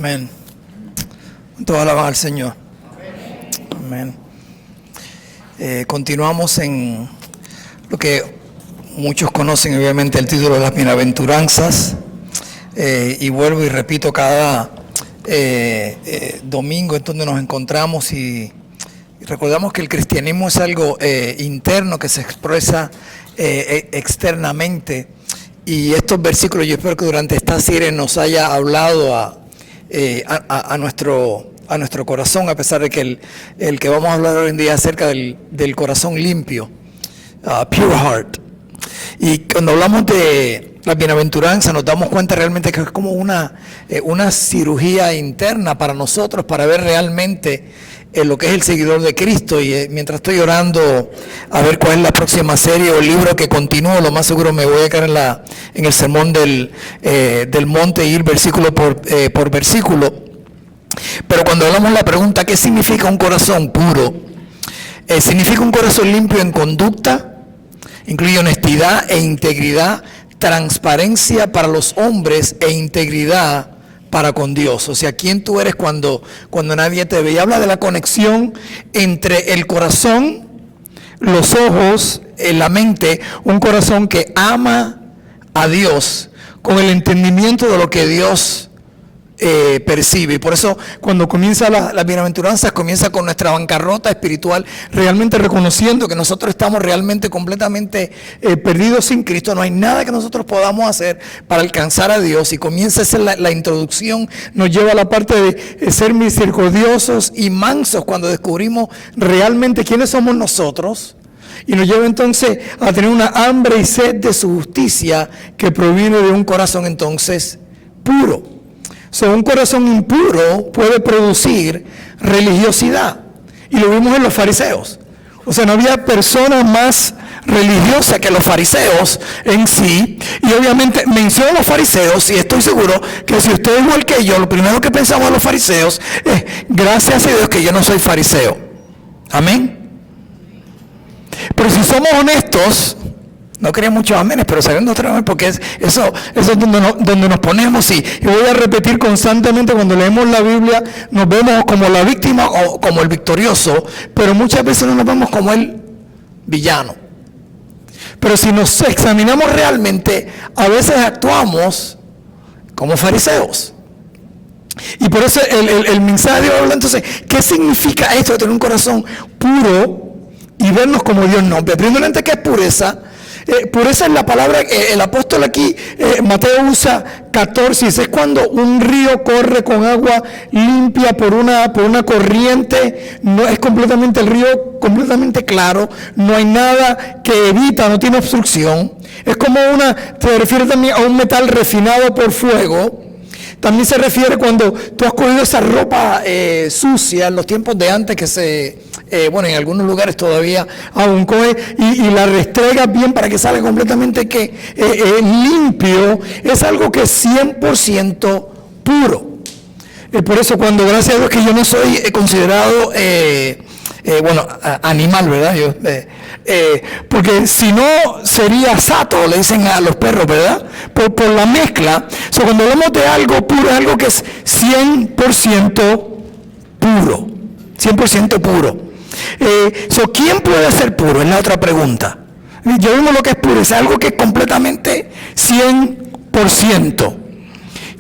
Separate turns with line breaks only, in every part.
Amén. Toda alabanza al Señor. Amén. Continuamos en lo que muchos conocen, obviamente, el título de las bienaventuranzas. Y vuelvo y repito cada domingo en donde nos encontramos y recordamos que el cristianismo es algo interno que se expresa externamente. Y estos versículos, yo espero que durante esta serie nos haya hablado a nuestro corazón, a pesar de que el que vamos a hablar hoy en día acerca del corazón limpio, pure heart. Y cuando hablamos de la bienaventuranza nos damos cuenta realmente que es como una cirugía interna para nosotros, para ver realmente lo que es el seguidor de Cristo. Y mientras estoy orando a ver cuál es la próxima serie o libro que continúo, lo más seguro me voy a quedar en el sermón del monte, ir versículo por versículo. Pero cuando hablamos la pregunta, ¿qué significa un corazón puro? Significa un corazón limpio en conducta, incluye honestidad e integridad, transparencia para los hombres e integridad para con Dios. O sea, ¿quién tú eres cuando nadie te ve? Y habla de la conexión entre el corazón, los ojos, la mente, un corazón que ama a Dios con el entendimiento de lo que Dios percibe. Y por eso cuando comienza las bienaventuranzas, comienza con nuestra bancarrota espiritual, realmente reconociendo que nosotros estamos realmente completamente perdidos sin Cristo. No hay nada que nosotros podamos hacer para alcanzar a Dios, y comienza a ser la introducción, nos lleva a la parte de ser misericordiosos y mansos cuando descubrimos realmente quiénes somos nosotros, y nos lleva entonces a tener una hambre y sed de su justicia que proviene de un corazón entonces puro. Un corazón impuro puede producir religiosidad, y lo vimos en los fariseos. O sea, no había persona más religiosa que los fariseos en sí, y obviamente menciono a los fariseos, y estoy seguro que si usted es igual que yo, lo primero que pensamos a los fariseos es: gracias a Dios que yo no soy fariseo. Amén. Pero si somos honestos, no quería muchos amenes, pero sabiendo otra vez, porque eso es donde nos ponemos. Y voy a repetir constantemente: cuando leemos la Biblia nos vemos como la víctima o como el victorioso, pero muchas veces no nos vemos como el villano. Pero si nos examinamos realmente, a veces actuamos como fariseos. Y por eso el mensaje de Dios habla entonces, ¿qué significa esto de tener un corazón puro y vernos como Dios nos ve? Primeramente, ¿qué es pureza? Pureza es la palabra, el apóstol aquí, Mateo usa 14, es cuando un río corre con agua limpia por una corriente, no es completamente el río completamente claro, no hay nada que evita, no tiene obstrucción. Es como se refiere también a un metal refinado por fuego. También se refiere cuando tú has cogido esa ropa sucia en los tiempos de antes, que en algunos lugares todavía aún coge, y la restregas bien para que salga completamente limpio. Es algo que es 100% puro. Por eso, cuando, gracias a Dios que yo no soy considerado animal, ¿verdad? Porque si no sería sato, le dicen a los perros, ¿verdad? Por la mezcla. Cuando hablamos de algo puro, es algo que es 100% puro. 100% puro. ¿Quién puede ser puro? Es la otra pregunta. Ya vimos lo que es puro, es algo que es completamente 100%.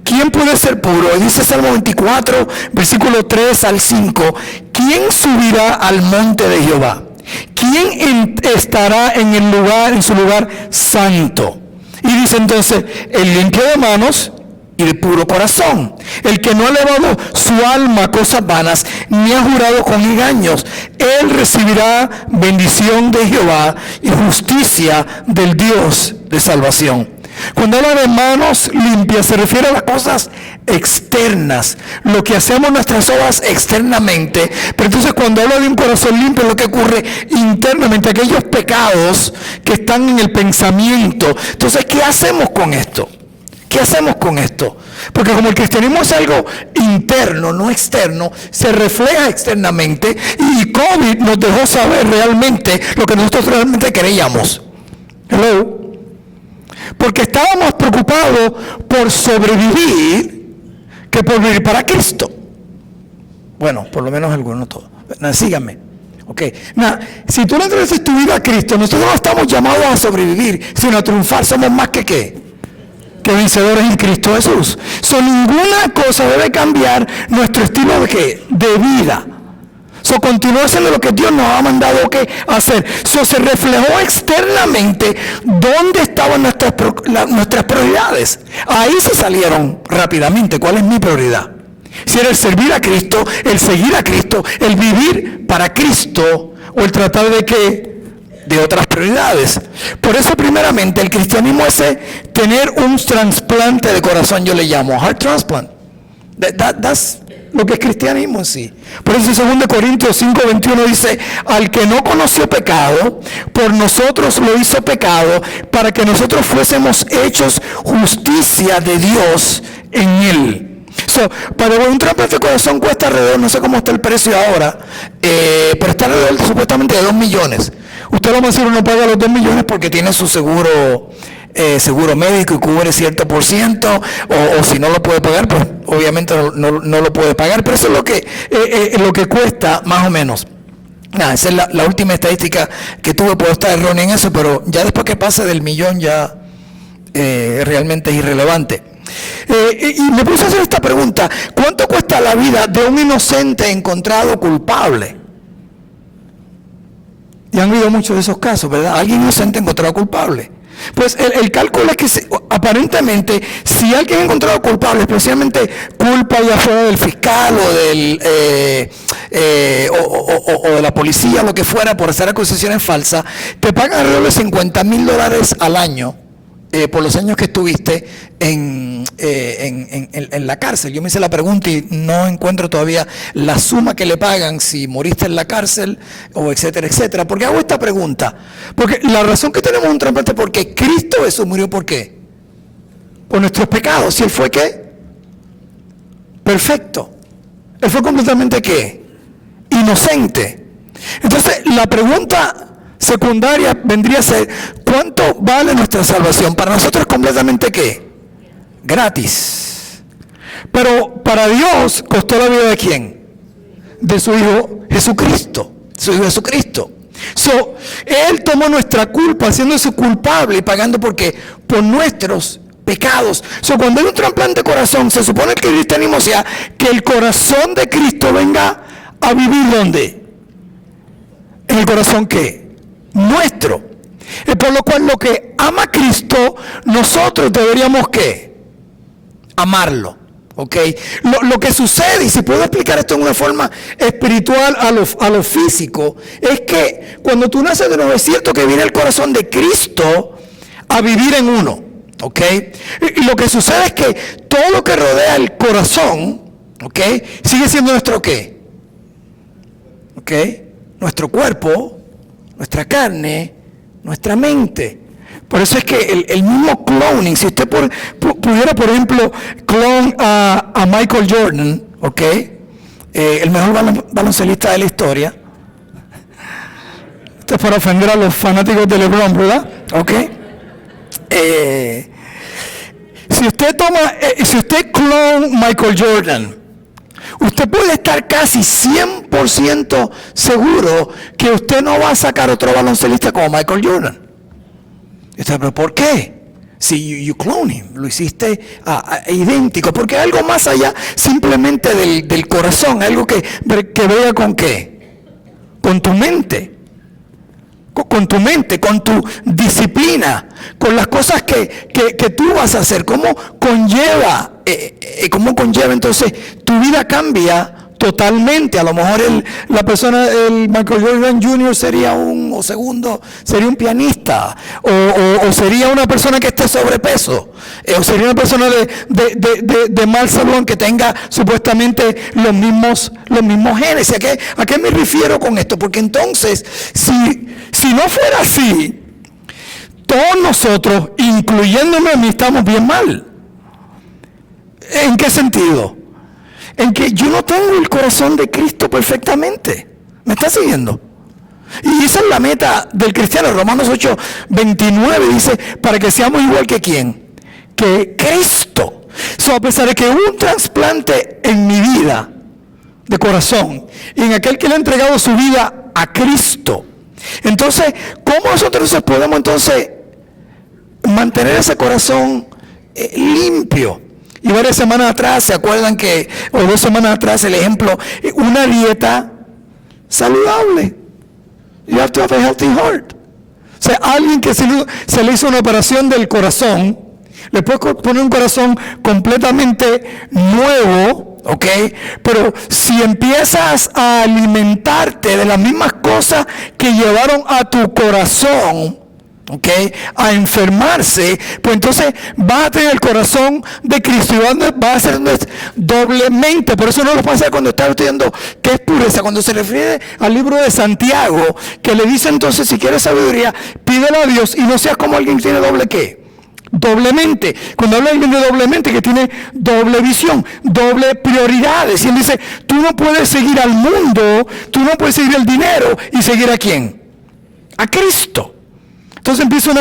¿Quién puede ser puro? Dice Salmo 24, versículo 3 al 5. ¿Quién subirá al monte de Jehová? ¿Quién estará en su lugar santo? Y dice entonces: el limpio de manos y de puro corazón, el que no ha elevado su alma a cosas vanas, ni ha jurado con engaños. Él recibirá bendición de Jehová y justicia del Dios de salvación. Cuando habla de manos limpias, se refiere a las cosas externas, lo que hacemos, nuestras obras externamente. Pero entonces, cuando habla de un corazón limpio, es lo que ocurre internamente, aquellos pecados que están en el pensamiento. Entonces, ¿qué hacemos con esto? ¿Qué hacemos con esto? Porque como el cristianismo es algo interno, no externo, se refleja externamente, y COVID nos dejó saber realmente lo que nosotros realmente creíamos. Hello. Porque estábamos preocupados por sobrevivir que por vivir para Cristo. Bueno, por lo menos algunos, no todos. Síganme. Ok. Si tú le entregas tu vida a Cristo, nosotros no estamos llamados a sobrevivir, sino a triunfar. Somos más que ¿qué? Que vencedores en Cristo Jesús. Ninguna cosa debe cambiar nuestro estilo de ¿qué? De vida. Continuar haciendo lo que Dios nos ha mandado hacer. Se reflejó externamente dónde estaban nuestras prioridades. Ahí se salieron rápidamente. ¿Cuál es mi prioridad? Si era el servir a Cristo, el seguir a Cristo, el vivir para Cristo, o el tratar de ¿qué? De otras prioridades. Por eso, primeramente, el cristianismo es tener un trasplante de corazón, yo le llamo heart transplant. That's lo que es cristianismo en sí. Por eso 2 Corintios 5:21 dice: al que no conoció pecado, por nosotros lo hizo pecado, para que nosotros fuésemos hechos justicia de Dios en él. Para un trasplante de corazón cuesta alrededor, no sé cómo está el precio ahora, pero está alrededor supuestamente de 2 millones. Usted lo más seguro no paga los 2 millones porque tiene su seguro médico y cubre cierto por ciento, o si no lo puede pagar, pues obviamente no lo puede pagar, pero eso es lo que cuesta más o menos. Esa es la última estadística que tuve. Puedo estar erróneo en eso, pero ya después que pase del millón ya realmente es irrelevante. Y me puse a hacer esta pregunta: ¿cuánto cuesta la vida de un inocente encontrado culpable? Y han habido muchos de esos casos, ¿verdad? Alguien inocente encontrado culpable. Pues el cálculo es que aparentemente, si alguien encontrado culpable, especialmente culpa ya fuera del fiscal o o de la policía, lo que fuera, por hacer acusaciones falsas, te pagan alrededor de $50,000 al año. Por los años que estuviste en la cárcel. Yo me hice la pregunta y no encuentro todavía la suma que le pagan si moriste en la cárcel, o etcétera, etcétera. ¿Por qué hago esta pregunta? Porque la razón que tenemos un trasplante es porque Cristo Jesús murió, ¿por qué? Por nuestros pecados. ¿Y Él fue qué? Perfecto. Él fue completamente ¿qué? Inocente. Entonces, la pregunta secundaria vendría a ser: ¿cuánto vale nuestra salvación? Para nosotros es completamente ¿qué? Gratis. Pero para Dios costó la vida ¿de quién? De su Hijo Jesucristo. Su Hijo Jesucristo. Él tomó nuestra culpa, haciéndose culpable y pagando ¿por qué? Por nuestros pecados. Cuando hay un trasplante de corazón, se supone que el cristianismo sea que el corazón de Cristo venga a vivir ¿dónde? En el corazón ¿qué? Nuestro. Por lo cual, lo que ama a Cristo, nosotros deberíamos ¿qué? Amarlo. ¿Ok? Lo que sucede, y si puedo explicar esto en una forma espiritual a lo físico, es que cuando tú naces de nuevo, es cierto que viene el corazón de Cristo a vivir en uno. ¿Ok? Y lo que sucede es que todo lo que rodea el corazón, ¿ok? Sigue siendo nuestro ¿qué? ¿Ok? Nuestro cuerpo, nuestra carne, nuestra mente. Por eso es que el mismo cloning, si usted pudiera, por ejemplo, clone a Michael Jordan, ¿ok? El mejor baloncelista de la historia. Esto es para ofender a los fanáticos de LeBron, ¿verdad? ¿Ok? Si usted clone Michael Jordan, usted puede estar casi 100% seguro que usted no va a sacar otro baloncelista como Michael Jordan. ¿Pero por qué? Si you clone him, lo hiciste idéntico, porque hay algo más allá simplemente del corazón, algo que vea con qué, con tu mente, con tu disciplina, con las cosas que tú vas a hacer, cómo conlleva entonces tu vida cambia totalmente. A lo mejor el Michael Jordan Jr. sería un pianista, o sería una persona que esté sobrepeso, o sería una persona de mal salud que tenga supuestamente los mismos genes. ¿A qué me refiero con esto? Porque entonces, si no fuera así, todos nosotros, incluyéndome a mí, estamos bien mal. ¿En qué sentido? En que yo no tengo el corazón de Cristo perfectamente. ¿Me está siguiendo? Y esa es la meta del cristiano. Romanos 8:29 dice: para que seamos igual que ¿quién? Que Cristo. So, a pesar de que hubo un trasplante en mi vida de corazón, y en aquel que le ha entregado su vida a Cristo, entonces, ¿cómo nosotros podemos entonces mantener ese corazón limpio? Y varias semanas atrás, ¿se acuerdan que, o 2 semanas atrás, el ejemplo, una dieta saludable? You have to have a healthy heart. O sea, alguien que se le hizo una operación del corazón, le puedes poner un corazón completamente nuevo, ¿ok? Pero si empiezas a alimentarte de las mismas cosas que llevaron a tu corazón, ¿ok?, a enfermarse, pues entonces vas a tener el corazón de Cristo y va a ser doblemente. Por eso no lo pasa cuando está estudiando qué es pureza, cuando se refiere al libro de Santiago, que le dice entonces, si quieres sabiduría, pídela a Dios y no seas como alguien que tiene doble ¿qué? Doblemente. Cuando habla alguien de doblemente, que tiene doble visión, doble prioridades. Y él dice, tú no puedes seguir al mundo, tú no puedes seguir el dinero y seguir ¿a quién? A Cristo. Entonces empieza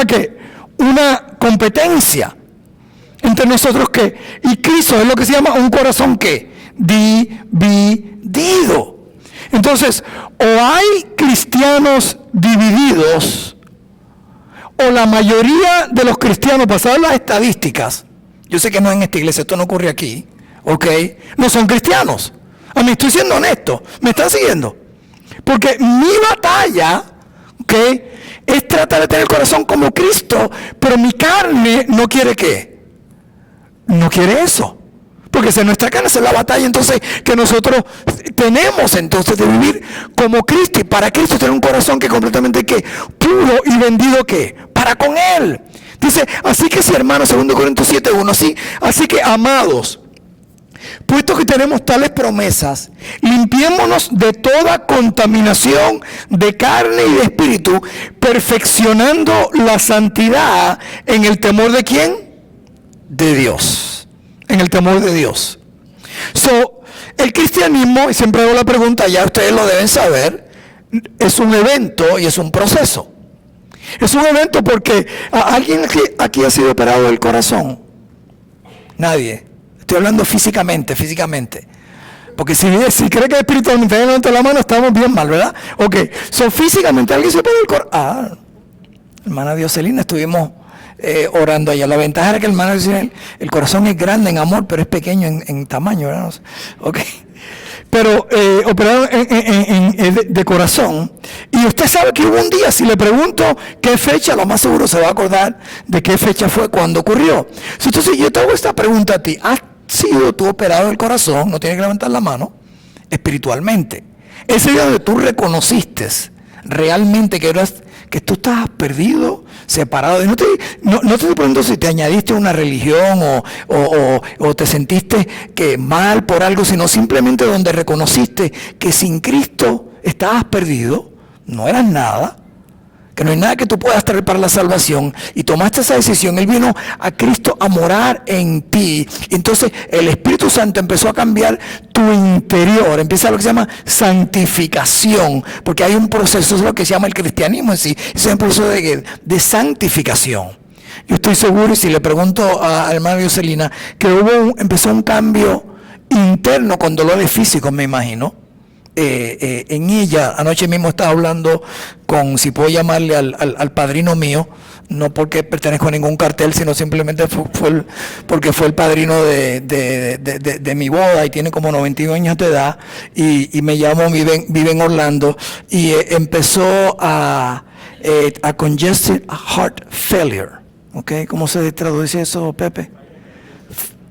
una competencia entre nosotros y Cristo es lo que se llama un corazón dividido. Entonces, o hay cristianos divididos, o la mayoría de los cristianos, basadas en las estadísticas, yo sé que no en esta iglesia, esto no ocurre aquí, ¿ok?, no son cristianos. A mí estoy siendo honesto, ¿me están siguiendo? Porque mi batalla, ¿ok?, es tratar de tener el corazón como Cristo, pero mi carne no quiere ¿qué? No quiere eso. Porque si nuestra carne es la batalla entonces que nosotros tenemos entonces de vivir como Cristo y para Cristo, tener un corazón que completamente ¿qué? Puro y vendido ¿qué? Para con Él. Dice, así que sí, hermanos, 2 Corintios 7:1, ¿sí? Así que, amados, puesto que tenemos tales promesas, limpiémonos de toda contaminación de carne y de espíritu, perfeccionando la santidad en el temor de ¿quién? De Dios. En el temor de Dios. So, el cristianismo, y siempre hago la pregunta, ya ustedes lo deben saber, es un evento y es un proceso. Es un evento porque ¿alguien aquí ha sido operado del corazón? Nadie. Estoy hablando físicamente. Porque si cree que espiritualmente levanta la mano, estamos bien mal, ¿verdad? Ok, so físicamente alguien se opera el corazón. Hermana Dioselina, estuvimos orando allá. La ventaja era que hermana Dioselina, el corazón es grande en amor, pero es pequeño en tamaño, ¿verdad? No sé. Ok. Pero operado de corazón. Y usted sabe que hubo un día, si le pregunto qué fecha, lo más seguro se va a acordar de qué fecha fue, cuando ocurrió. Entonces yo te hago esta pregunta a ti. ¿Has sido tú operado del corazón? No tienes que levantar la mano. Espiritualmente. Ese día donde tú reconociste realmente que tú estabas perdido, separado. No te estoy preguntando si te añadiste una religión o te sentiste que mal por algo, sino simplemente donde reconociste que sin Cristo estabas perdido, no eras nada, que no hay nada que tú puedas traer para la salvación, y tomaste esa decisión. Él vino a Cristo a morar en ti. Entonces el Espíritu Santo empezó a cambiar tu interior, empieza lo que se llama santificación, porque hay un proceso, es lo que se llama el cristianismo en sí, es un proceso de santificación. Yo estoy seguro, y si le pregunto a hermana Jocelina, que empezó un cambio interno con dolores físicos, me imagino. En ella, anoche mismo estaba hablando con, si puedo llamarle al padrino mío, no porque pertenezco a ningún cartel, sino simplemente porque fue el padrino de mi boda, y tiene como 91 años de edad, y me llamó, vive en Orlando, y empezó a congested heart failure. ¿Ok? ¿Cómo se traduce eso, Pepe?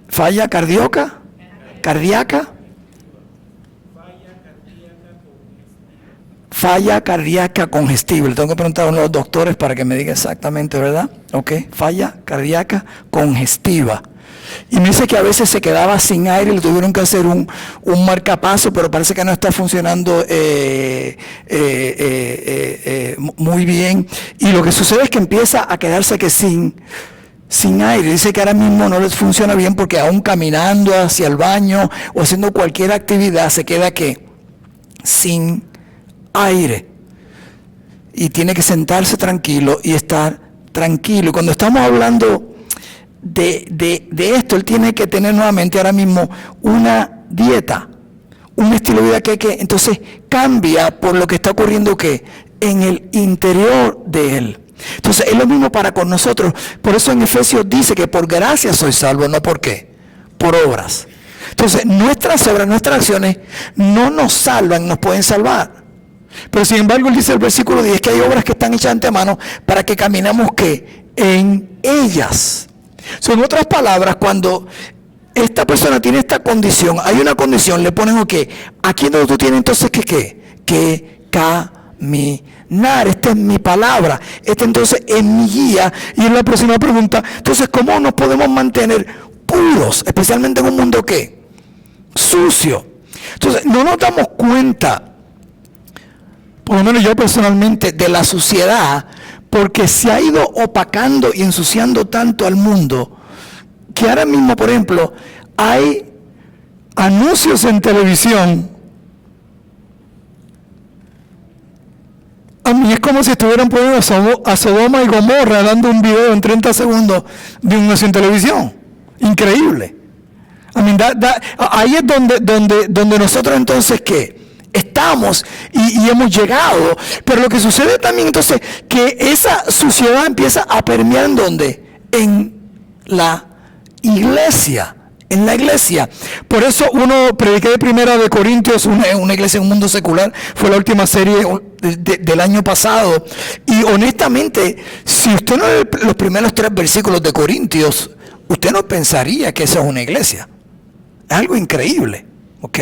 ¿Falla cardíaca? Falla cardíaca congestiva. Le tengo que preguntar a uno de los doctores para que me diga exactamente, ¿verdad? Ok, falla cardíaca congestiva. Y me dice que a veces se quedaba sin aire, le tuvieron que hacer un marcapaso, pero parece que no está funcionando muy bien. Y lo que sucede es que empieza a quedarse que sin aire. Dice que ahora mismo no les funciona bien porque aún caminando hacia el baño o haciendo cualquier actividad se queda que sin aire, y tiene que sentarse tranquilo y estar tranquilo. Y cuando estamos hablando de esto, él tiene que tener nuevamente ahora mismo una dieta, un estilo de vida que entonces cambia por lo que está ocurriendo que en el interior de él. Entonces es lo mismo para con nosotros. Por eso en Efesios dice que por gracia soy salvo, no por qué, por obras. Entonces nuestras obras, nuestras acciones no nos salvan, nos pueden salvar. Pero sin embargo él dice el versículo 10 que hay obras que están hechas de antemano para que caminamos ¿qué? En ellas. En otras palabras, cuando esta persona tiene esta condición, hay una condición, le ponen ok, aquí es donde tú tienes entonces que caminar. Esta es mi palabra, esta entonces es mi guía. Y en la próxima pregunta, entonces ¿cómo nos podemos mantener puros, especialmente en un mundo ¿qué? Sucio? Entonces no nos damos cuenta, por lo menos yo personalmente, de la suciedad, porque se ha ido opacando y ensuciando tanto al mundo, que ahora mismo, por ejemplo, hay anuncios en televisión. A mí es como si estuvieran poniendo a Sodoma y Gomorra dando un video en 30 segundos de un anuncio en televisión. Increíble. Ahí es donde nosotros entonces, ¿qué? Estamos y hemos llegado, pero lo que sucede también entonces que esa suciedad empieza a permear ¿en dónde? En la iglesia, por eso uno prediqué de Primera de Corintios, una iglesia en un mundo secular, fue la última serie del año pasado, y honestamente si usted no lee los primeros 3 versículos de Corintios, usted no pensaría que esa es una iglesia. Es algo increíble, ¿ok?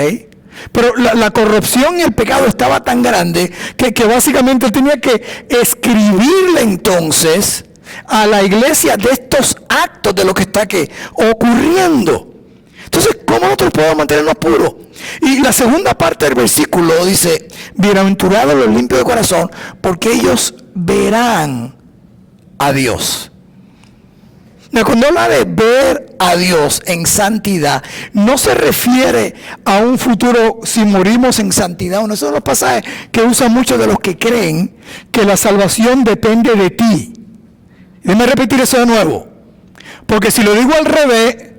Pero la corrupción y el pecado estaba tan grande que básicamente él tenía que escribirle entonces a la iglesia de estos actos de lo que está ocurriendo. Entonces, ¿cómo nosotros podemos mantenernos puros? Y la segunda parte del versículo dice, bienaventurados los limpios de corazón, porque ellos verán a Dios. Cuando habla de ver a Dios en santidad, no se refiere a un futuro si morimos en santidad. Uno de esos son los pasajes que usan muchos de los que creen que la salvación depende de ti. Déjame repetir eso de nuevo, porque si lo digo al revés,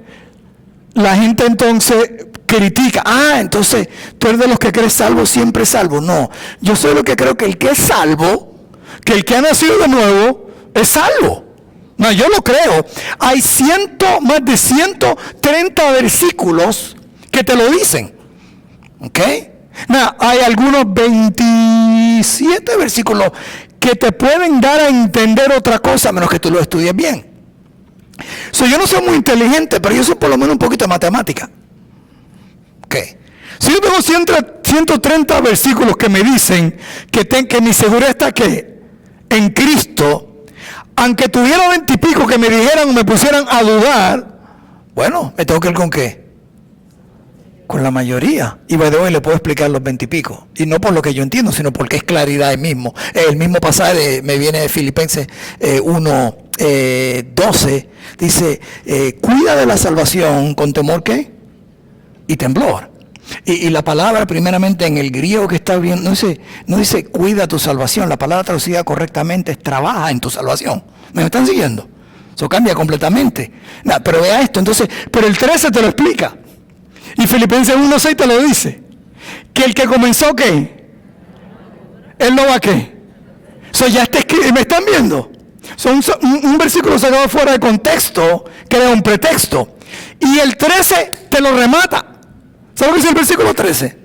la gente entonces critica. Entonces tú eres de los que crees salvo, siempre salvo. No, yo soy lo que creo que el que es salvo, que el que ha nacido de nuevo, es salvo. No, yo lo creo. Hay más de 130 versículos que te lo dicen. ¿Ok? Hay algunos 27 versículos que te pueden dar a entender otra cosa, a menos que tú lo estudies bien. Yo no soy muy inteligente, pero yo soy por lo menos un poquito de matemática. ¿Ok? Si yo tengo 130 versículos que me dicen que mi seguridad está en Cristo, aunque tuviera 20 y pico que me dijeran o me pusieran a dudar, bueno, me tengo que ir con ¿qué? Con la mayoría. Y de hoy le puedo explicar los 20 y pico. Y no por lo que yo entiendo, sino porque es claridad el mismo. El mismo pasaje me viene de Filipenses 1:12. Dice, cuida de la salvación con temor ¿qué? Y temblor. Y la palabra primeramente en el griego que está viendo, no dice cuida tu salvación. La palabra traducida correctamente es trabaja en tu salvación. ¿Me están siguiendo? Eso cambia completamente. Pero vea esto, entonces, pero el 13 te lo explica. Y Filipenses 1:6 te lo dice. Que el que comenzó ¿qué? Él no va ¿qué? Ya está escrito. ¿Me están viendo? Un versículo sacado fuera de contexto crea un pretexto. Y el 13 te lo remata. ¿Sabes lo que dice el versículo 13?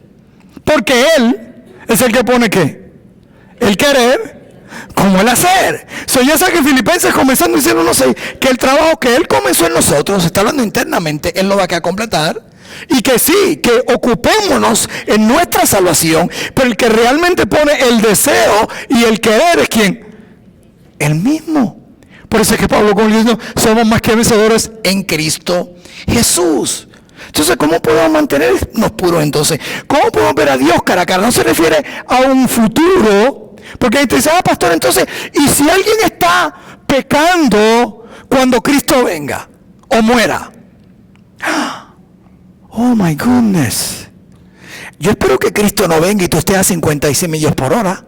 Porque Él es el que pone ¿qué? El querer como el hacer. Ya sabe que Filipenses comenzando diciendo que el trabajo que Él comenzó en nosotros, está hablando internamente, Él lo va a completar. Y que sí, que ocupémonos en nuestra salvación, pero el que realmente pone el deseo y el querer es ¿quién? Él mismo. Por eso es que Pablo como dice, somos más que vencedores en Cristo Jesús. Entonces, ¿cómo podemos mantenernos puros entonces? ¿Cómo podemos ver a Dios cara a cara? No se refiere a un futuro, porque ahí te dice, pastor, entonces, ¿y si alguien está pecando cuando Cristo venga o muera? Oh my goodness. Yo espero que Cristo no venga y tú estés a 56 millas por hora.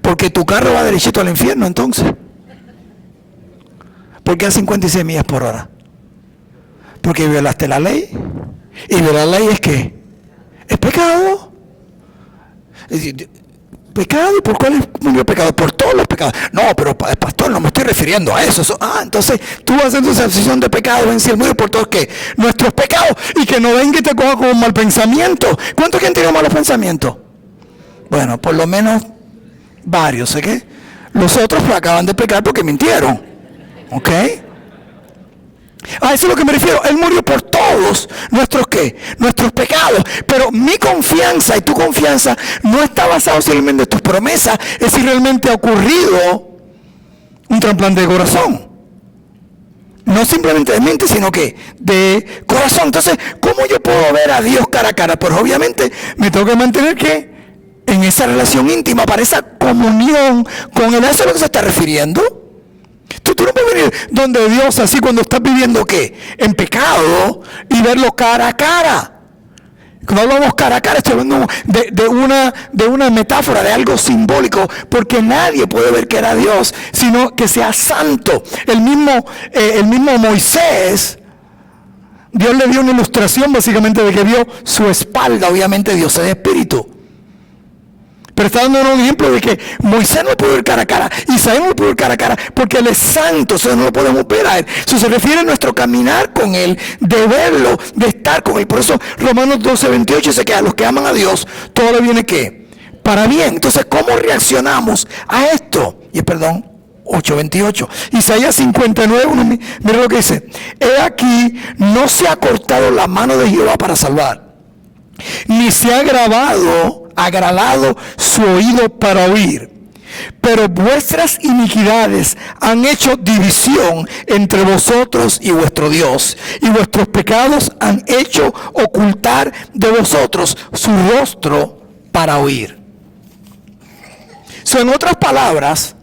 Porque tu carro va derechito al infierno entonces. ¿Por qué a 56 millas por hora? Porque violaste la ley. Y violar la ley es ¿qué? Es pecado. Es decir, pecado, ¿y por cuál es el pecado? Por todos los pecados. No, pero pastor, no me estoy refiriendo a eso. Entonces tú vas haciendo esa decisión de pecado, en sí, el muro por todos ¿qué? Nuestros pecados. Y que no venga y te coja con un mal pensamiento. ¿Cuántos que han tenido malos pensamientos? Bueno, por lo menos varios, ¿sé qué? Los otros pues acaban de pecar porque mintieron. ¿Ok? A eso es lo que me refiero. Él murió por todos nuestros ¿qué? Nuestros pecados. Pero mi confianza y tu confianza no está basado simplemente en tus promesas, es si realmente ha ocurrido un trasplante de corazón. No simplemente de mente, sino que de corazón. Entonces, ¿cómo yo puedo ver a Dios cara a cara? Pues obviamente me tengo que mantener ¿qué? En esa relación íntima, para esa comunión con Él. ¿A eso es lo que se está refiriendo? Tú no puedes venir donde Dios así cuando estás viviendo ¿qué? En pecado y verlo cara a cara. Cuando hablamos cara a cara, estoy hablando de una metáfora, de algo simbólico, porque nadie puede ver que era Dios, sino que sea santo. El mismo Moisés, Dios le dio una ilustración básicamente de que vio su espalda. Obviamente Dios es espíritu. Pero está dando un ejemplo de que Moisés no lo puede ver cara a cara, Isaías no lo puede ver cara a cara, porque Él es santo, o sea, no lo podemos ver a Él. Eso se refiere a nuestro caminar con Él, de verlo, de estar con Él. Por eso Romanos 12:28 dice que a los que aman a Dios, todo le viene ¿qué? Para bien. Entonces, ¿cómo reaccionamos a esto? Y perdón, 8:28. Isaías 59, mira lo que dice. He aquí, no se ha cortado la mano de Jehová para salvar, ni se ha agravado su oído para oír, pero vuestras iniquidades han hecho división entre vosotros y vuestro Dios, y vuestros pecados han hecho ocultar de vosotros su rostro para oír. En otras palabras,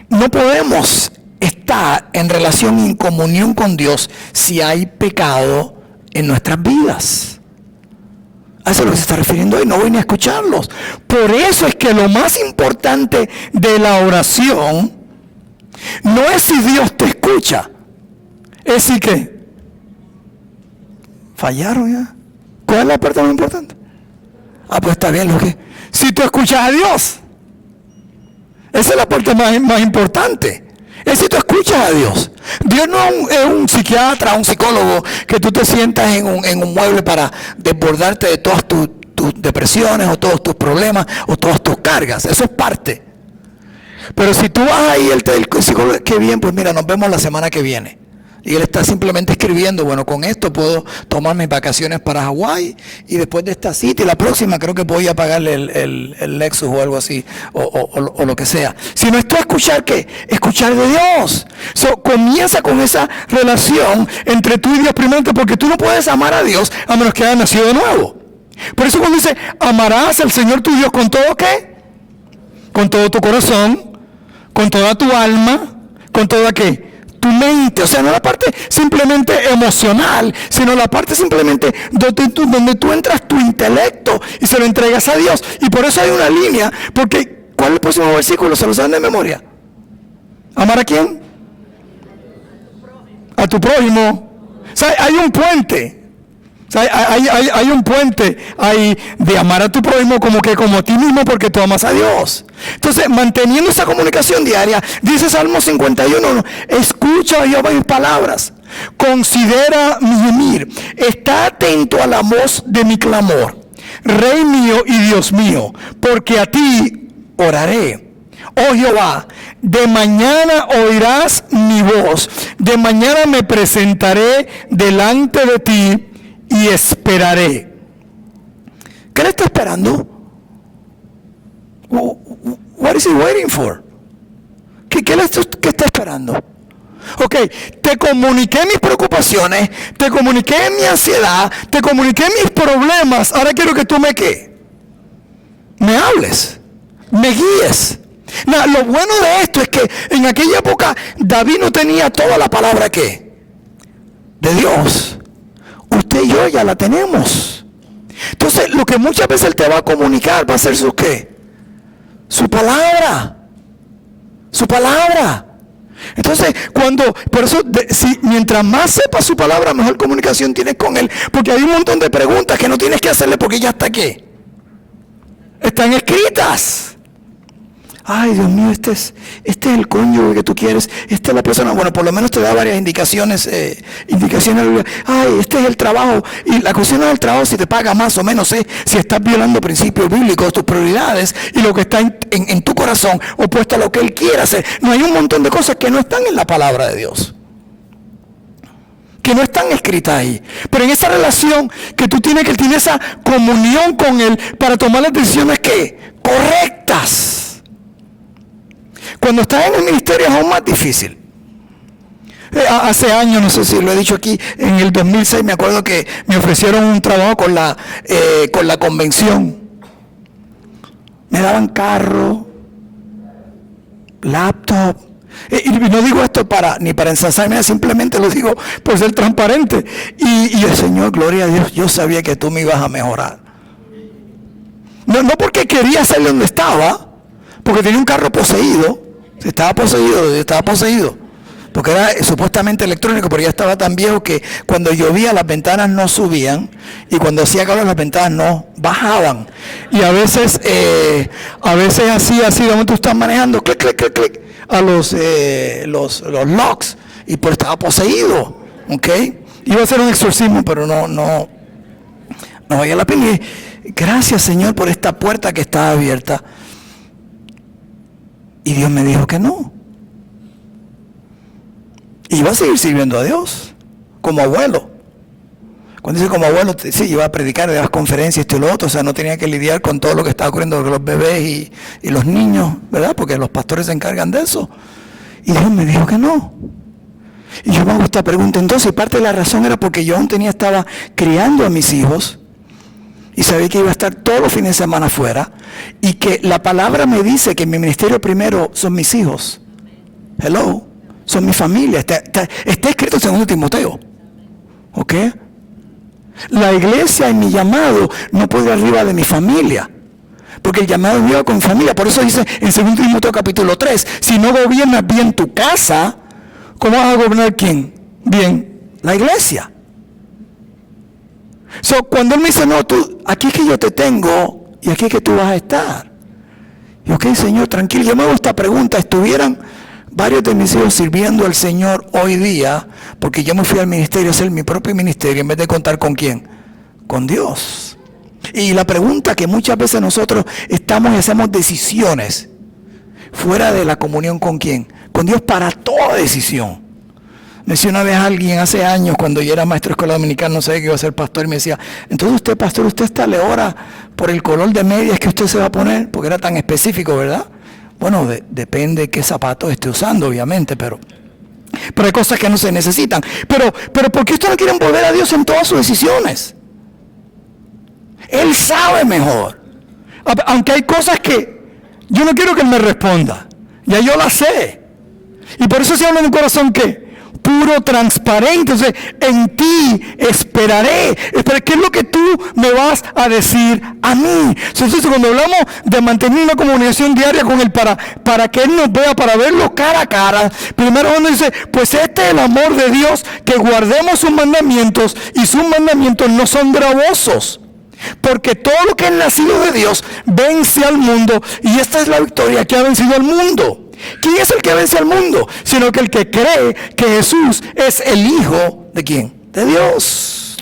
no podemos estar en relación y en comunión con Dios si hay pecado en nuestras vidas. A eso es lo que se está refiriendo hoy, no voy ni a escucharlos. Por eso es que lo más importante de la oración no es si Dios te escucha, es si que fallaron ya. ¿Cuál es la parte más importante? Pues está bien, lo que si tú escuchas a Dios, esa es la parte más importante. Es si tú escuchas a Dios. Dios no es un psiquiatra, un psicólogo que tú te sientas en un mueble para desbordarte de todas tus depresiones o todos tus problemas o todas tus cargas. Eso es parte. Pero si tú vas ahí, el psicólogo, qué bien, pues mira, nos vemos la semana que viene. Y él está simplemente escribiendo, bueno, con esto puedo tomar mis vacaciones para Hawái y después de esta cita y la próxima creo que voy a pagarle el Lexus o algo así, o lo que sea. Si no, esto es escuchar, ¿qué? Escuchar de Dios. Comienza con esa relación entre tú y Dios primero, porque tú no puedes amar a Dios a menos que hayas nacido de nuevo. Por eso cuando dice, amarás al Señor tu Dios con todo, ¿qué? Con todo tu corazón, con toda tu alma, con toda, ¿qué? Tu mente, o sea, no la parte simplemente emocional, sino la parte simplemente donde tú entras tu intelecto y se lo entregas a Dios. Y por eso hay una línea, porque ¿cuál es el próximo versículo? ¿Se lo saben de memoria? ¿Amar a quién? A tu prójimo. O sea, hay un puente. O sea, hay un puente ahí de amar a tu prójimo como a ti mismo, porque tú amas a Dios. Entonces, manteniendo esa comunicación diaria, dice Salmo 51, escucha, Jehová, mis palabras, considera mi gemir, está atento a la voz de mi clamor, Rey mío y Dios mío, porque a ti oraré. Oh Jehová, de mañana oirás mi voz, de mañana me presentaré delante de ti y esperaré. ¿Qué le está esperando? What is he waiting for? ¿Qué está esperando? Ok, te comuniqué mis preocupaciones, te comuniqué mi ansiedad, te comuniqué mis problemas. Ahora quiero que tú me hables, me guíes. Lo bueno de esto es que en aquella época David no tenía toda la palabra de Dios. Usted y yo ya la tenemos. Entonces, lo que muchas veces Él te va a comunicar va a ser su palabra. Su palabra. Entonces, por eso, mientras más sepas su palabra, mejor comunicación tienes con Él. Porque hay un montón de preguntas que no tienes que hacerle porque ya está ¿qué? Están escritas. Ay, Dios mío, este es el cónyuge que tú quieres, esta es la persona. Bueno, por lo menos te da varias indicaciones. Ay, este es el trabajo. Y la cuestión no es el trabajo si te paga más o menos, si estás violando principios bíblicos, tus prioridades y lo que está en tu corazón opuesto a lo que Él quiere hacer. No, hay un montón de cosas que no están en la palabra de Dios, que no están escritas ahí. Pero en esa relación que tú tienes, que Él tiene esa comunión con Él para tomar las decisiones que correctas. Cuando estás en el ministerio es aún más difícil. Hace años, no sé si lo he dicho aquí, en el 2006 me acuerdo que me ofrecieron un trabajo con la convención. Me daban carro, laptop. Y no digo esto ni para ensalzarme, simplemente lo digo por ser transparente. Y el Señor, gloria a Dios, yo sabía que tú me ibas a mejorar. No porque quería ser donde estaba, porque tenía un carro poseído. Estaba poseído. Porque era supuestamente electrónico, pero ya estaba tan viejo que cuando llovía las ventanas no subían y cuando hacía calor las ventanas no bajaban. Y a veces así, de momento estás manejando, clic, clic, clic, clic, a los locks, y pues estaba poseído, ¿ok? Iba a hacer un exorcismo, pero no valía la pena. Y gracias, Señor, por esta puerta que está abierta. Y Dios me dijo que no. Y iba a seguir sirviendo a Dios como abuelo. Cuando dice como abuelo, sí, iba a predicar, de las conferencias, esto y lo otro. O sea, no tenía que lidiar con todo lo que estaba ocurriendo con los bebés y los niños, ¿verdad? Porque los pastores se encargan de eso. Y Dios me dijo que no. Y yo me hago esta pregunta. Entonces, parte de la razón era porque yo aún estaba criando a mis hijos. Y sabía que iba a estar todos los fines de semana afuera. Y que la palabra me dice que mi ministerio primero son mis hijos. Hello. Son mi familia. Está escrito en 2 Timoteo. ¿Ok? La iglesia y mi llamado no puede ir arriba de mi familia. Porque el llamado es mío con familia. Por eso dice en 2 Timoteo capítulo 3. Si no gobiernas bien tu casa, ¿cómo vas a gobernar quién? Bien, la iglesia. Cuando Él me dice, no, aquí es que yo te tengo y aquí es que tú vas a estar. Y ok, Señor, tranquilo. Yo me hago esta pregunta. ¿Estuvieran varios de mis hijos sirviendo al Señor hoy día? Porque yo me fui al ministerio a hacer mi propio ministerio en vez de contar con ¿quién? Con Dios. Y la pregunta que muchas veces nosotros estamos y hacemos decisiones fuera de la comunión con ¿quién? Con Dios para toda decisión. Me decía una vez alguien hace años, cuando yo era maestro de escuela dominicana, no sabía que iba a ser pastor, y me decía, entonces usted, pastor, usted está le ora por el color de medias que usted se va a poner, porque era tan específico, ¿verdad? Bueno, depende de qué zapatos esté usando, obviamente, pero hay cosas que no se necesitan. Pero ¿por qué ustedes no quieren volver a Dios en todas sus decisiones? Él sabe mejor. Aunque hay cosas que yo no quiero que Él me responda, ya yo las sé. Y por eso se habla en un corazón que puro, transparente. Entonces, en ti esperaré. ¿Qué es lo que tú me vas a decir a mí? Entonces, cuando hablamos de mantener una comunicación diaria con Él para que Él nos vea, para verlo cara a cara, primero uno dice, pues este es el amor de Dios, que guardemos sus mandamientos, y sus mandamientos no son gravosos. Porque todo lo que es nacido de Dios vence al mundo, y esta es la victoria que ha vencido al mundo. ¿Quién es el que vence al mundo? Sino que el que cree que Jesús es el Hijo de ¿quién? De Dios.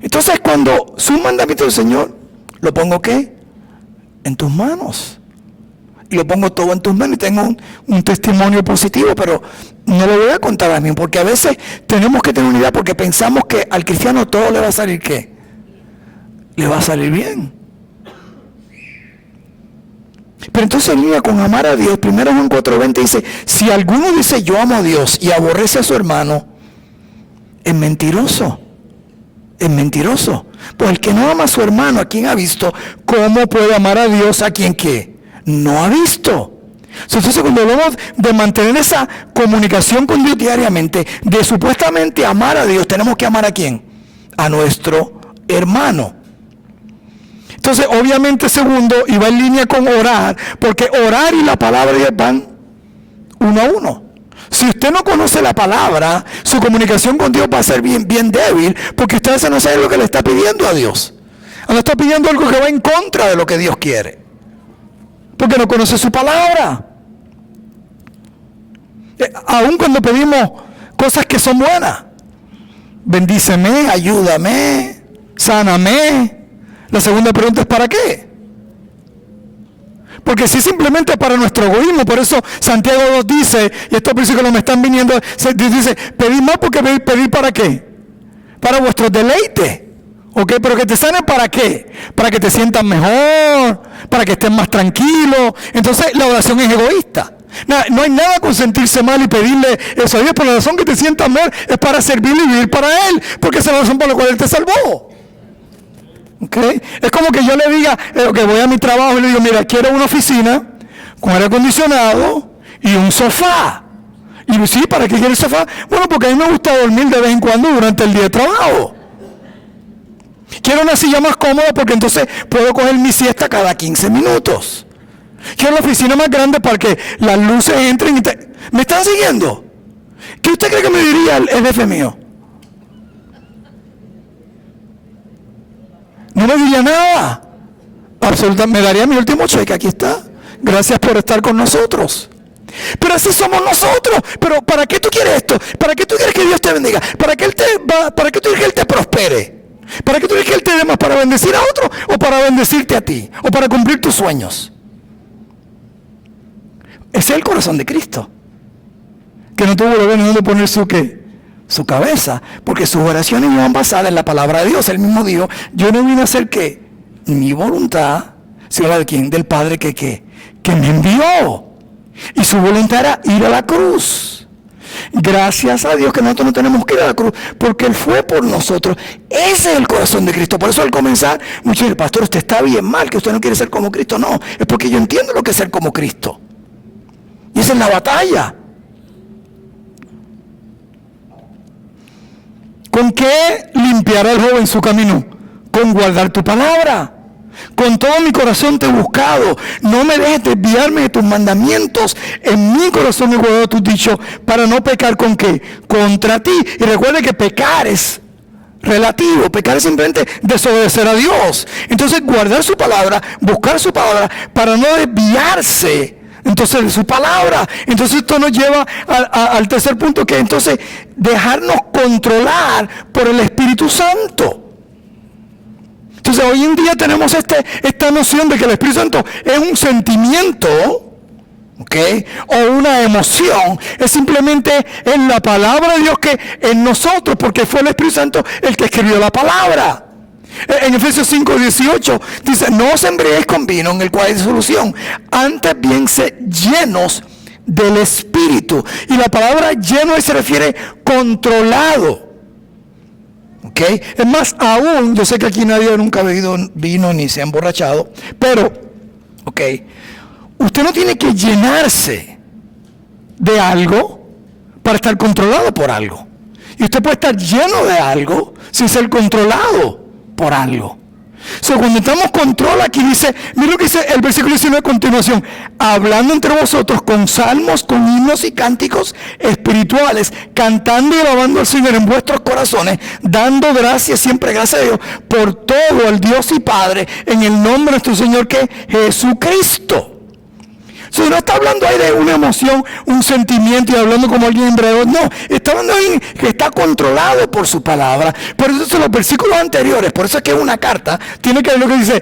Entonces, cuando su mandamiento del Señor, lo pongo ¿qué? En tus manos. Y lo pongo todo en tus manos, y tengo un testimonio positivo, pero no lo voy a contar a mí, porque a veces tenemos que tener una idea, porque pensamos que al cristiano todo le va a salir ¿qué? Le va a salir bien. Pero entonces en línea con amar a Dios, 1 Juan 4:20 dice, si alguno dice yo amo a Dios y aborrece a su hermano, es mentiroso. Es mentiroso. Pues el que no ama a su hermano, ¿a quien ha visto? ¿Cómo puede amar a Dios a quien qué? No ha visto. Entonces, cuando hablamos de mantener esa comunicación con Dios diariamente, de supuestamente amar a Dios, tenemos que amar a ¿quién? A nuestro hermano. Entonces, obviamente, segundo, y va en línea con orar, porque orar y la palabra de Dios van uno a uno. Si usted no conoce la palabra, su comunicación con Dios va a ser bien débil, porque usted no sabe lo que le está pidiendo a Dios. No está pidiendo algo que va en contra de lo que Dios quiere, porque no conoce su palabra. Aun cuando pedimos cosas que son buenas, bendíceme, ayúdame, sáname, la segunda pregunta es ¿para qué? Porque si simplemente para nuestro egoísmo, por eso Santiago 2 dice, y estos versículos me están viniendo, dice, pedid más porque pedid ¿para qué? Para vuestro deleite. ¿Ok? Pero que te sanen ¿para qué? Para que te sientas mejor, para que estés más tranquilo. Entonces la oración es egoísta. No hay nada con sentirse mal y pedirle eso a Dios, por la razón que te sientas mal es para servirle y vivir para Él, porque esa es la razón por la cual Él te salvó. ¿Okay? Es como que yo le diga que voy a mi trabajo y le digo, mira, quiero una oficina con aire acondicionado y un sofá. Y yo, sí, ¿para qué quieres sofá? Bueno, porque a mí me gusta dormir de vez en cuando durante el día de trabajo. Quiero una silla más cómoda porque entonces puedo coger mi siesta cada 15 minutos. Quiero la oficina más grande para que las luces entren. ¿Me están siguiendo? ¿Qué usted cree que me diría el jefe mío? No me diría nada. Absolutamente, me daría mi último cheque, aquí está. Gracias por estar con nosotros. Pero así somos nosotros. Pero ¿para qué tú quieres esto? ¿Para qué tú quieres que Dios te bendiga? ¿Para qué tú quieres que Él te prospere? ¿Para qué tú quieres que Él te dé más? ¿Para bendecir a otro o para bendecirte a ti? ¿O para cumplir tus sueños? Ese es el corazón de Cristo, que no tuvo lugar en donde poner su cabeza, porque sus oraciones iban basadas en la palabra de Dios. Él mismo dijo, yo no vine a hacer ¿qué? Mi voluntad, sino la de quién, del Padre que me envió, y su voluntad era ir a la cruz. Gracias a Dios que nosotros no tenemos que ir a la cruz, porque Él fue por nosotros. Ese es el corazón de Cristo. Por eso al comenzar, muchos dicen, pastor, usted está bien mal, que usted no quiere ser como Cristo. No, es porque yo entiendo lo que es ser como Cristo. Y esa es la batalla. ¿Con qué limpiará el joven su camino? Con guardar tu palabra. Con todo mi corazón te he buscado. No me dejes desviarme de tus mandamientos. En mi corazón he guardado tus dichos para no pecar ¿con qué? Contra ti. Y recuerde que pecar es relativo. Pecar es simplemente desobedecer a Dios. Entonces guardar su palabra, buscar su palabra para no desviarse entonces de su palabra. Entonces esto nos lleva al tercer punto, que entonces dejarnos controlar por el Espíritu Santo. Entonces hoy en día tenemos esta noción de que el Espíritu Santo es un sentimiento, ¿ok? O una emoción. Es simplemente en la palabra de Dios que en nosotros, porque fue el Espíritu Santo el que escribió la palabra. En Efesios 5:18 dice, no os embriaguéis con vino en el cual hay disolución, antes bien sed llenos del Espíritu. Y la palabra lleno se refiere controlado. ¿Ok? Es más, aún, yo sé que aquí nadie nunca ha bebido vino ni se ha emborrachado, pero, ¿ok? Usted no tiene que llenarse de algo para estar controlado por algo. Y usted puede estar lleno de algo sin ser controlado por algo. Cuando entramos control, aquí dice, mira lo que dice el versículo 19 a continuación, hablando entre vosotros con salmos, con himnos y cánticos espirituales, cantando y alabando al Señor en vuestros corazones, dando gracias, siempre gracias a Dios, por todo al Dios y Padre, en el nombre de nuestro Señor que es Jesucristo. No está hablando ahí de una emoción, un sentimiento y hablando como alguien embriagado. No, está hablando de alguien que está controlado por su palabra. Por eso los versículos anteriores, por eso es que es una carta, tiene que ver lo que dice,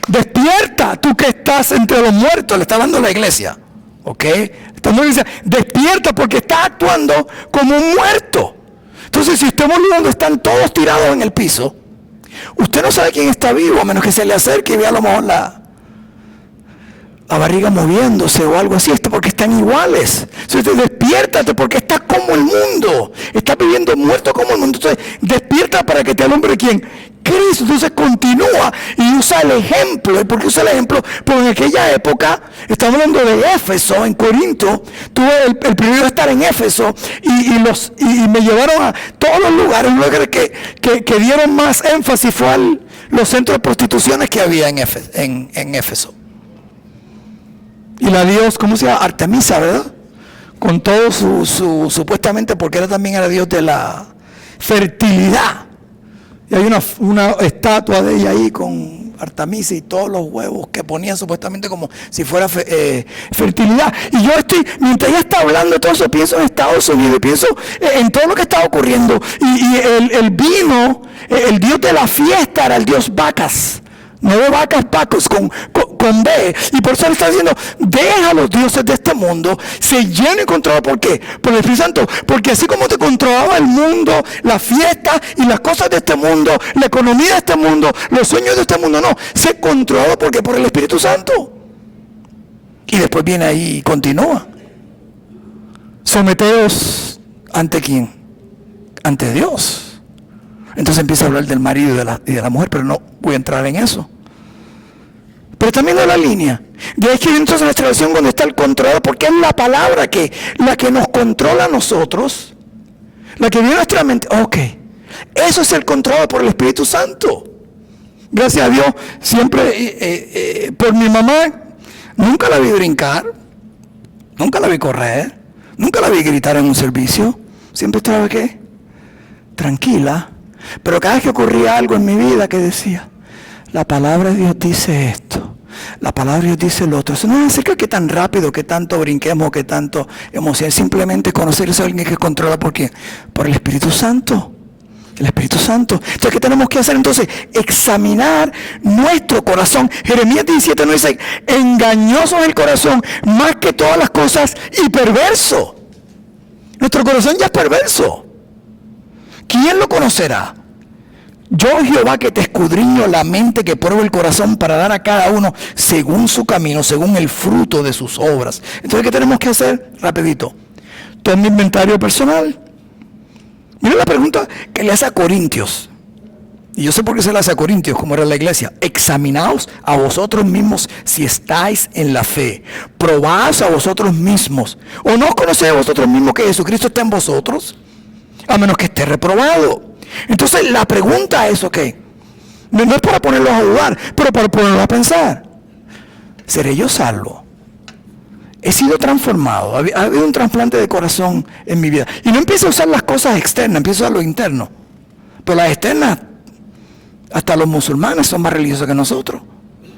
despierta tú que estás entre los muertos. Le está hablando a la iglesia, ¿ok? Dice, despierta porque está actuando como un muerto. Entonces si usted va donde están todos tirados en el piso, usted no sabe quién está vivo, a menos que se le acerque y vea a lo mejor la barriga moviéndose o algo así, porque están iguales. Entonces despiértate porque estás como el mundo, estás viviendo muerto como el mundo. Entonces despierta para que te alumbre ¿quién? Cristo. Entonces continúa y usa el ejemplo. ¿Y por qué usa el ejemplo? Porque en aquella época, estamos hablando de Éfeso, en Corinto, tuve el privilegio de estar en Éfeso y me llevaron a todos los lugares que dieron más énfasis fue los centros de prostituciones que había en Éfeso. Y la dios, ¿cómo se llama? Artemisa, ¿verdad? con todo supuestamente, porque él también era Dios de la fertilidad. Y hay una estatua de ella ahí con Artemisa y todos los huevos que ponían supuestamente como si fuera fertilidad. Y yo mientras ella está hablando de todo eso, pienso en Estados Unidos, pienso en todo lo que estaba ocurriendo. Y el vino, el dios de la fiesta era el dios Bacas. No de vacas, Bacchus, con B. Y por eso le está diciendo, deja a los dioses de este mundo, se llena y controla. ¿Por qué? Por el Espíritu Santo. Porque así como te controlaba el mundo, la fiesta y las cosas de este mundo, la economía de este mundo, los sueños de este mundo, no. Se controla porque por el Espíritu Santo. Y después viene ahí y continúa. Someteos ante quién? Ante Dios. Entonces empieza a hablar del marido y de la mujer, pero no voy a entrar en eso. Pero también de la línea. De ahí que viene entonces nuestra relación cuando está el control, porque es la palabra la que nos controla a nosotros, la que viene a nuestra mente. Ok, eso es el control por el Espíritu Santo. Gracias a Dios, siempre por mi mamá, nunca la vi brincar, nunca la vi correr, nunca la vi gritar en un servicio. Siempre estaba, ¿qué? Tranquila. Pero cada vez que ocurría algo en mi vida que decía, la palabra de Dios dice esto, la palabra de Dios dice lo otro. Eso no es acerca de que tan rápido, que tanto brinquemos, que tanto emoción. Simplemente conocer a alguien que controla. ¿Por qué? Por el Espíritu Santo. El Espíritu Santo. Entonces, ¿qué tenemos que hacer? Entonces, examinar nuestro corazón. Jeremías 17 nos dice, engañoso es el corazón, más que todas las cosas, y perverso. Nuestro corazón ya es perverso. ¿Quién lo conocerá? Yo, Jehová, que te escudriño la mente, que pruebo el corazón para dar a cada uno según su camino, según el fruto de sus obras. Entonces, ¿qué tenemos que hacer? Rapidito. Todo mi inventario personal. Mira la pregunta que le hace a Corintios. Y yo sé por qué se le hace a Corintios, como era la iglesia. Examinaos a vosotros mismos si estáis en la fe. Probaos a vosotros mismos. ¿O no os conocéis a vosotros mismos que Jesucristo está en vosotros? A menos que esté reprobado. Entonces la pregunta es, ok, no es para ponerlos a dudar, pero para ponerlos a pensar. ¿Seré yo salvo? He sido transformado, ha habido un trasplante de corazón en mi vida. Y no empiezo a usar las cosas externas, empiezo a usar lo interno. Pero las externas, hasta los musulmanes son más religiosos que nosotros.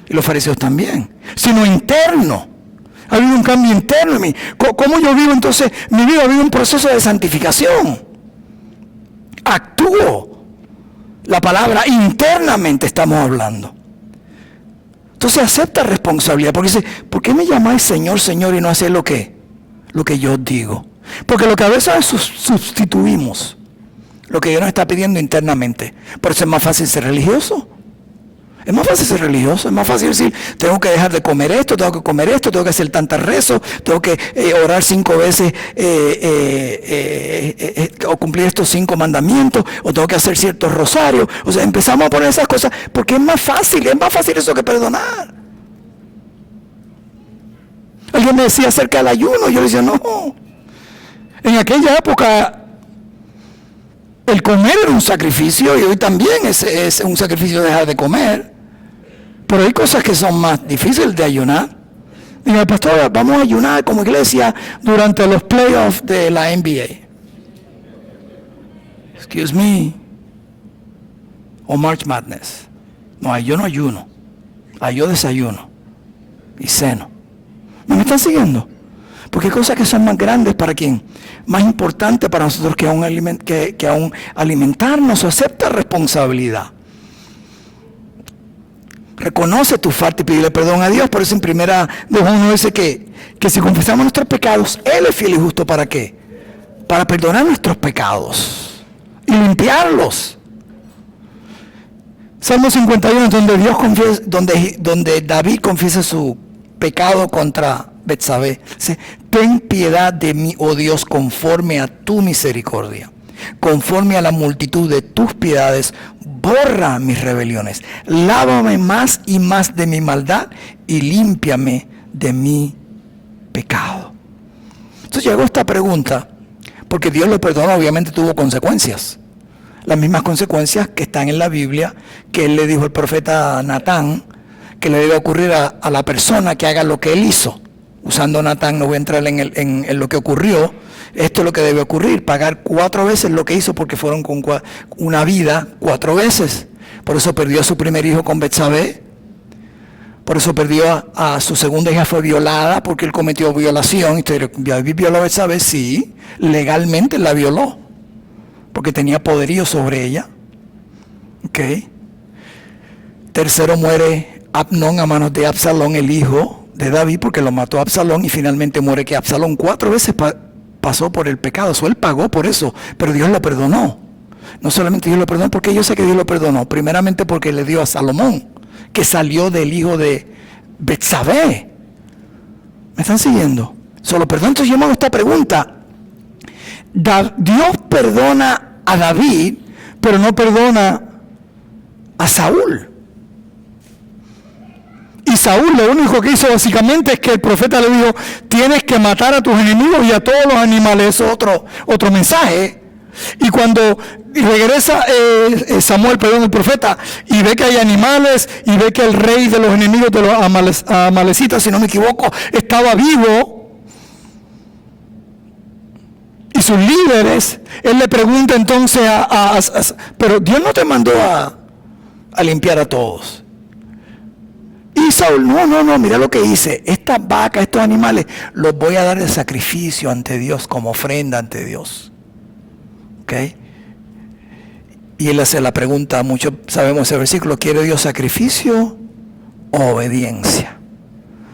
Y los fariseos también. Sino interno. Ha habido un cambio interno en mí. ¿Cómo yo vivo entonces? Mi vida ha habido un proceso de santificación. Actúo. La palabra internamente estamos hablando. Entonces acepta responsabilidad. Porque dice, ¿por qué me llamáis Señor, Señor y no hacéis lo que yo digo? Porque lo que a veces sustituimos lo que Dios nos está pidiendo internamente. Por eso es más fácil ser religioso. Es más fácil ser religioso, es más fácil decir, tengo que dejar de comer esto, tengo que comer esto, tengo que hacer tantas rezos, tengo que orar 5 veces o cumplir estos 5 mandamientos, o tengo que hacer ciertos rosarios. O sea, empezamos a poner esas cosas porque es más fácil eso que perdonar. Alguien me decía acerca del ayuno, yo le decía, no, en aquella época el comer era un sacrificio y hoy también es un sacrificio dejar de comer. Pero hay cosas que son más difíciles de ayunar. Digo, pastor, vamos a ayunar como iglesia durante los playoffs de la NBA. Excuse me. O March Madness. No, yo no ayuno. Yo desayuno. Y ceno. ¿Me están siguiendo? Porque hay cosas que son más grandes para quién. Más importantes para nosotros que aún alimentarnos. O acepta responsabilidad. Reconoce tu falta y pídele perdón a Dios. Por eso en 1 Juan 1 dice que si confesamos nuestros pecados, Él es fiel y justo. ¿Para qué? Para perdonar nuestros pecados y limpiarlos. Salmo 51, donde David confiesa su pecado contra Betsabé. Dice, ten piedad de mí, oh Dios, conforme a tu misericordia. Conforme a la multitud de tus piedades, borra mis rebeliones. Lávame más y más de mi maldad y límpiame de mi pecado. Entonces llegó esta pregunta, porque Dios lo perdonó, obviamente tuvo consecuencias. Las mismas consecuencias que están en la Biblia, que Él le dijo al profeta Natán, que le debe ocurrir a la persona que haga lo que Él hizo. usando Natán, no voy a entrar en lo que ocurrió. Esto es lo que debe ocurrir, pagar 4 veces lo que hizo, porque fueron con una vida 4 veces. Por eso perdió a su primer hijo con Betsabé. Por eso perdió a su segunda hija, fue violada, porque él cometió violación. Y usted violó a Betsabé, sí, legalmente la violó, porque tenía poderío sobre ella. ¿Ok? Tercero, muere Amnón a manos de Absalón, el hijo de David, porque lo mató a Absalón, y finalmente muere que Absalón 4 veces pasó por el pecado. Eso él pagó por eso, pero Dios lo perdonó. No solamente Dios lo perdonó, porque yo sé que Dios lo perdonó, primeramente porque le dio a Salomón, que salió del hijo de Betsabé. ¿Me están siguiendo? Solo perdón. Entonces yo me hago esta pregunta. Dios perdona a David, pero no perdona a Saúl. Y Saúl lo único que hizo básicamente es que el profeta le dijo: tienes que matar a tus enemigos y a todos los animales. Eso es otro mensaje. Y cuando regresa el profeta, y ve que hay animales, y ve que el rey de los enemigos de los amalecitas, si no me equivoco, estaba vivo, y sus líderes, él le pregunta entonces pero Dios no te mandó a limpiar a todos. Y Saúl, no, mira lo que hice, estas vacas, estos animales, los voy a dar de sacrificio ante Dios, como ofrenda ante Dios. ¿Ok? Y él hace la pregunta, muchos sabemos ese versículo: ¿quiere Dios sacrificio o obediencia?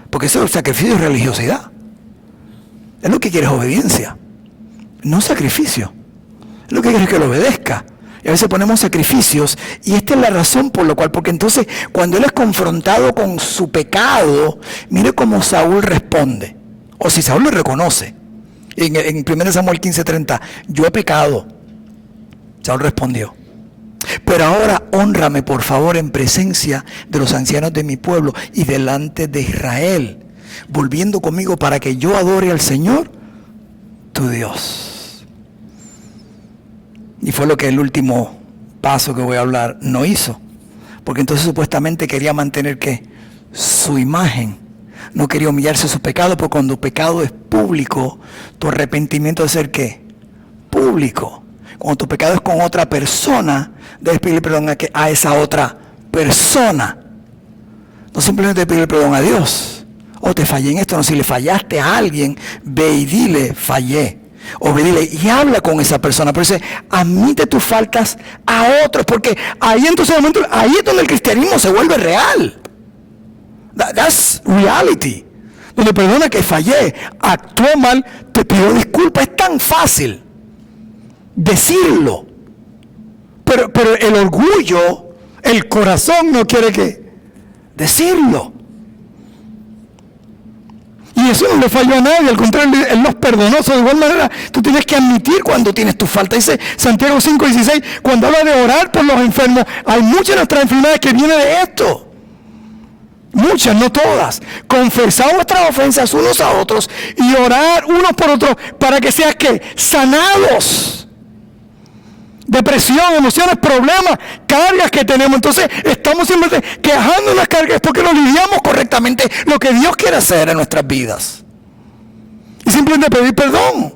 Porque eso es el sacrificio y religiosidad. Es lo que quiere, es obediencia, no sacrificio. Es lo que quiere, es que lo obedezca. Y a veces ponemos sacrificios, y esta es la razón por la cual, porque entonces cuando él es confrontado con su pecado, mire cómo Saúl responde, o si Saúl lo reconoce. En 1 Samuel 15:30, yo he pecado. Saúl respondió: pero ahora hónrame por favor en presencia de los ancianos de mi pueblo y delante de Israel, volviendo conmigo para que yo adore al Señor, tu Dios. Y fue lo que el último paso que voy a hablar no hizo, porque entonces supuestamente quería mantener ¿qué? Su imagen. No quería humillarse su pecado, porque cuando tu pecado es público, tu arrepentimiento debe ser ¿qué? Público. Cuando tu pecado es con otra persona, debes pedirle perdón a esa otra persona. No simplemente pedirle perdón a Dios. O te fallé en esto. No, si le fallaste a alguien, ve y dile: fallé. O ve y dile y habla con esa persona. Pero dice: admite tus faltas a otros. Porque ahí entonces, ahí es donde el cristianismo se vuelve real. That's reality. Donde perdona que fallé, actué mal, te pido disculpas. Es tan fácil decirlo, pero el orgullo, el corazón no quiere que decirlo. Y eso no le falló a nadie, al contrario, Él nos perdonó. De igual manera, tú tienes que admitir cuando tienes tu falta. Dice Santiago 5:16, cuando habla de orar por los enfermos, hay muchas de nuestras enfermedades que vienen de esto. Muchas, no todas. Confesad vuestras ofensas unos a otros y orar unos por otros para que seas ¿qué? Sanados. Depresión, emociones, problemas, cargas que tenemos. Entonces estamos siempre quejando las cargas porque no lidiamos correctamente lo que Dios quiere hacer en nuestras vidas. Y simplemente pedir perdón.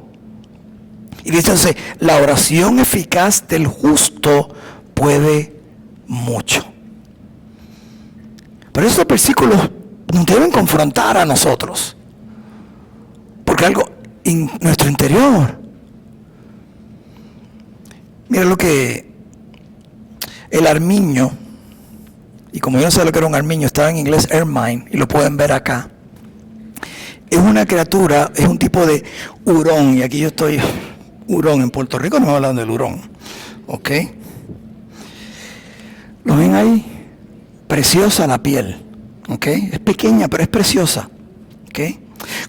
Y dice entonces, la oración eficaz del justo puede mucho. Pero estos versículos nos deben confrontar a nosotros, porque algo en nuestro interior. Mira lo que el armiño, y como yo no sé lo que era un armiño, estaba en inglés ermine, y lo pueden ver acá. Es una criatura, es un tipo de hurón, y aquí yo estoy, hurón, en Puerto Rico no me hablan del hurón, ¿ok? ¿Lo ven ahí? Preciosa la piel, ¿ok? Es pequeña, pero es preciosa, ¿ok?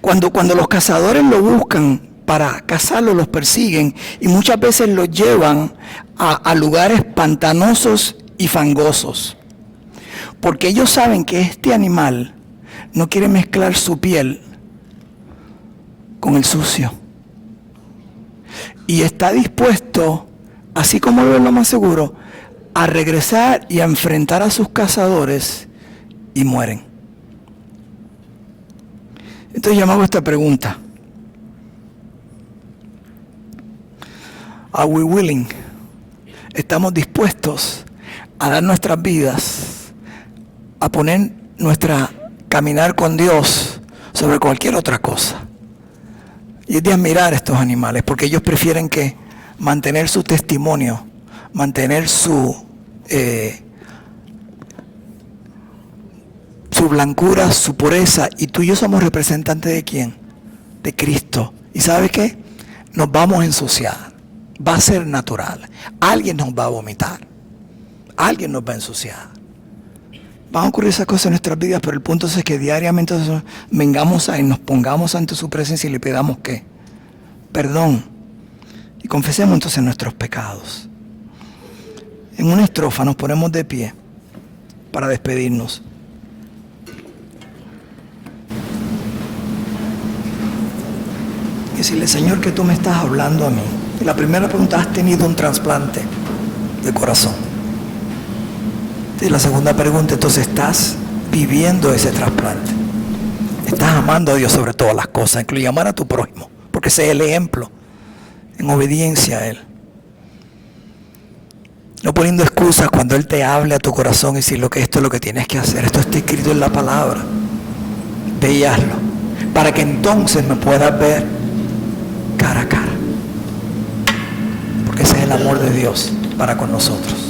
Cuando los cazadores lo buscan para cazarlo, los persiguen y muchas veces los llevan a lugares pantanosos y fangosos, porque ellos saben que este animal no quiere mezclar su piel con el sucio y está dispuesto, así como lo es lo más seguro, a regresar y a enfrentar a sus cazadores, y mueren. Entonces yo me hago esta pregunta. ¿Are we willing? ¿Estamos dispuestos a dar nuestras vidas, a poner nuestra caminar con Dios sobre cualquier otra cosa? Y es de admirar a estos animales, porque ellos prefieren que mantener su testimonio, mantener su blancura, su pureza. Y tú y yo somos representantes ¿de quién? De Cristo. ¿Y sabes qué? Nos vamos a ensuciar. Va a ser natural. Alguien nos va a vomitar. Alguien nos va a ensuciar. Van a ocurrir esas cosas en nuestras vidas, pero el punto es que diariamente vengamos a y nos pongamos ante su presencia y le pedamos ¿qué? Perdón. Y confesemos entonces nuestros pecados. En una estrofa nos ponemos de pie para despedirnos. Y decirle, Señor, que tú me estás hablando a mí. Y la primera pregunta, ¿has tenido un trasplante de corazón? Y la segunda pregunta, entonces, ¿estás viviendo ese trasplante? ¿Estás amando a Dios sobre todas las cosas, incluye amar a tu prójimo? Porque ese es el ejemplo, en obediencia a Él. No poniendo excusas cuando Él te hable a tu corazón y decir, que esto es lo que tienes que hacer. Esto está escrito en la palabra. Ve y hazlo. Para que entonces me puedas ver cara a cara. Porque ese es el amor de Dios para con nosotros.